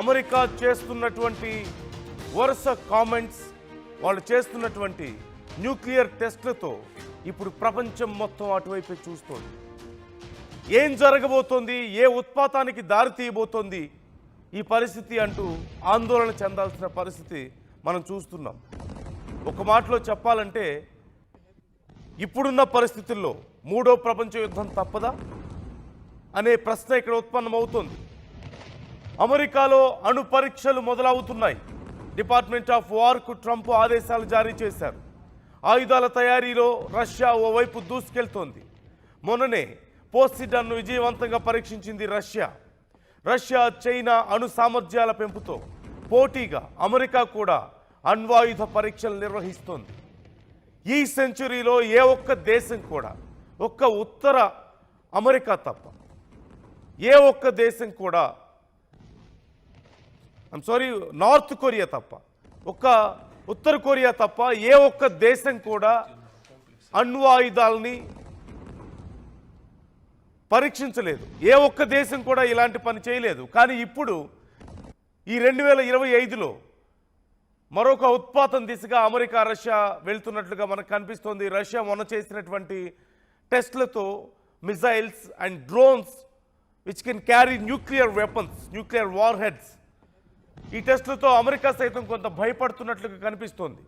America చేస్తున్నటువంటి వరుస comments, వాళ్ళు చేస్తున్నటువంటి న్యూక్లియర్ టెస్ట్లతో ఇప్పుడు ప్రపంచం మొత్తం అటువైపే చూస్తోంది. ఏం జరగబోతోంది, ఏ ఉత్పాతానికి దారి తీయబోతోంది ఈ పరిస్థితి అంటూ ఆందోళన చెందాల్సిన పరిస్థితి మనం చూస్తున్నాం. ఒక మాటలో చెప్పాలంటే ఇప్పుడున్న పరిస్థితుల్లో మూడో ప్రపంచ యుద్ధం తప్పదా అనే ప్రశ్న ఇక్కడ ఉత్పన్నమవుతోంది. అమెరికాలో అణు పరీక్షలు మొదలవుతున్నాయి. డిపార్ట్మెంట్ ఆఫ్ వార్కు ట్రంప్ ఆదేశాలు జారీ చేశారు. ఆయుధాల తయారీలో రష్యా ఓవైపు దూసుకెళ్తోంది. మొన్ననే పోసిడాన్ను విజయవంతంగా పరీక్షించింది రష్యా చైనా అణు సామర్థ్యాల పెంపుతో పోటీగా అమెరికా కూడా అణ్వాయుధ పరీక్షలు నిర్వహిస్తోంది. ఈ సెంచురీలో ఏ ఒక్క దేశం కూడా, ఒక్క ఉత్తర అమెరికా తప్ప, ఏ ఒక్క దేశం కూడా, నార్త్ కొరియా తప్ప, ఒక్క ఉత్తర కొరియా తప్ప ఏ ఒక్క దేశం కూడా అణ్వాయుధాలని పరీక్షించలేదు. ఏ ఒక్క దేశం కూడా ఇలాంటి పని చేయలేదు. కానీ ఇప్పుడు ఈ 2025లో మరొక ఉత్పాతం దిశగా అమెరికా రష్యా వెళ్తున్నట్లుగా మనకు కనిపిస్తోంది. రష్యా మొన్న చేసినటువంటి టెస్ట్లతో missiles and drones which can carry nuclear weapons, nuclear warheads, ఈ టెస్ట్లతో అమెరికా సైతం కొంత భయపడుతున్నట్లుగా కనిపిస్తోంది.